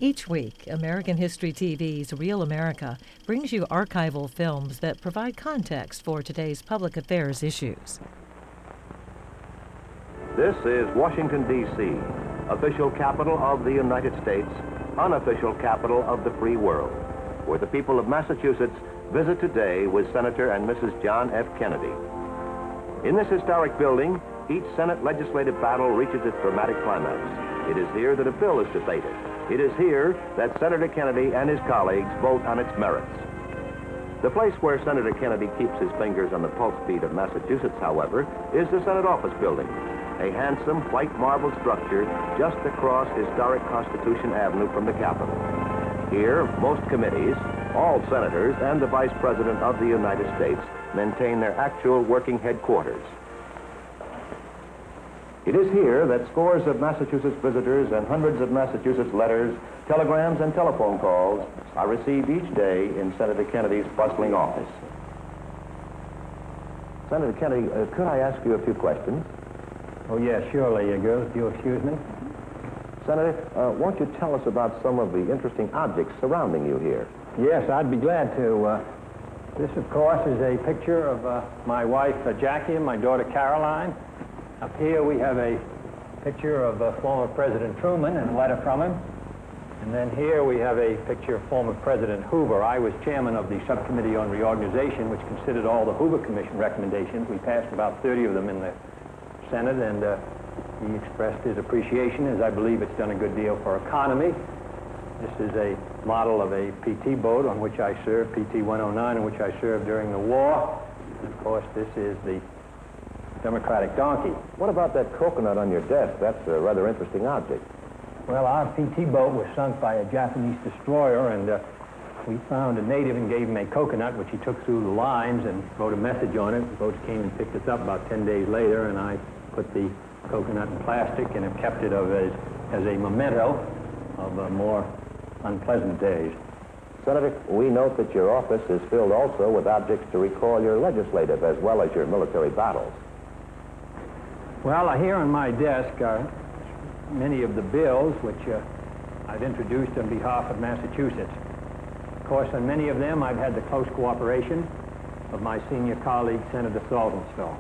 Each week, American History TV's Real America brings you archival films that provide context for today's public affairs issues. This is Washington, D.C., official capital of the United States, unofficial capital of the free world, where the people of Massachusetts visit today with Senator and Mrs. John F. Kennedy. In this historic building, each Senate legislative battle reaches its dramatic climax. It is here that a bill is debated. It is here that Senator Kennedy and his colleagues vote on its merits. The place where Senator Kennedy keeps his fingers on the pulse beat of Massachusetts, however, is the Senate Office Building, a handsome white marble structure just across historic Constitution Avenue from the Capitol. Here, most committees, all senators, and the Vice President of the United States maintain their actual working headquarters. It is here that scores of Massachusetts visitors and hundreds of Massachusetts letters, telegrams, and telephone calls are received each day in Senator Kennedy's bustling office. Senator Kennedy, could I ask you a few questions? Oh, yes, surely, girls. If you'll excuse me. Senator, won't you tell us about some of the interesting objects surrounding you here? Yes, I'd be glad to. This, of course, is a picture of my wife, Jackie, and my daughter, Caroline. Up here we have a picture of former President Truman and a letter from him. And then here we have a picture of former President Hoover. I was chairman of the Subcommittee on Reorganization, which considered all the Hoover Commission recommendations. We passed about 30 of them in the Senate, and he expressed his appreciation, as I believe it's done a good deal for economy. This is a model of a PT boat on which I served, PT 109, on which I served during the war. And of course, this is the Democratic donkey. What about that coconut on your desk? That's a rather interesting object. Well, our PT boat was sunk by a Japanese destroyer, and we found a native and gave him a coconut, which he took through the lines and wrote a message on it. The boats came and picked us up about 10 days later, and I put the coconut in plastic and have kept it as a memento of more unpleasant days. Senator, we note that your office is filled also with objects to recall your legislative as well as your military battles. Well, here on my desk are many of the bills which I've introduced on behalf of Massachusetts. Of course, on many of them, I've had the close cooperation of my senior colleague, Senator Saltonstall.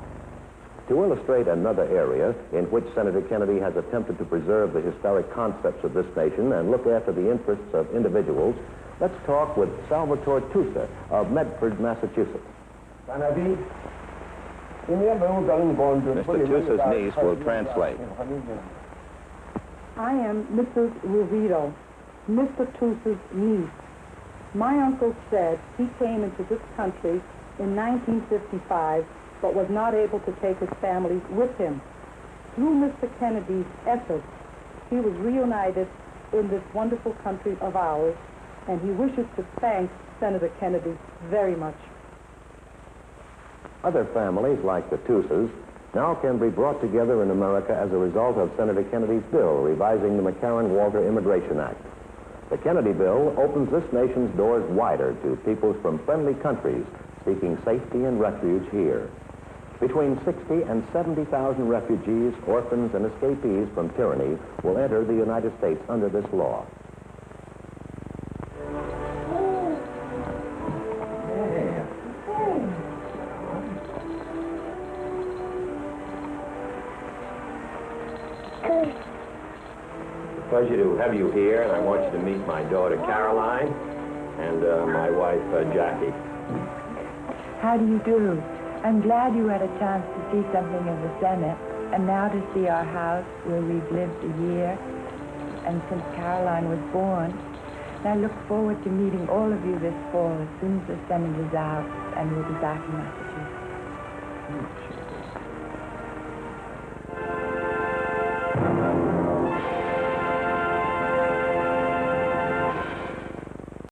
To illustrate another area in which Senator Kennedy has attempted to preserve the historic concepts of this nation and look after the interests of individuals, let's talk with Salvatore Tusa of Medford, Massachusetts. Mr. Tusa's niece will translate. I am Mrs. Ruvito, Mr. Tusa's niece. My uncle said he came into this country in 1955, but was not able to take his family with him. Through Mr. Kennedy's efforts, he was reunited in this wonderful country of ours, and he wishes to thank Senator Kennedy very much. Other families, like the Tusas, now can be brought together in America as a result of Senator Kennedy's bill revising the McCarran-Walter Immigration Act. The Kennedy bill opens this nation's doors wider to peoples from friendly countries seeking safety and refuge here. Between 60 and 70,000 refugees, orphans, and escapees from tyranny will enter the United States under this law. Pleasure to have you here, and I want you to meet my daughter Caroline and my wife Jackie. How do you do? I'm glad you had a chance to see something of the Senate, and now to see our house where we've lived a year, and since Caroline was born. And I look forward to meeting all of you this fall as soon as the Senate is out, and we'll be back in Massachusetts.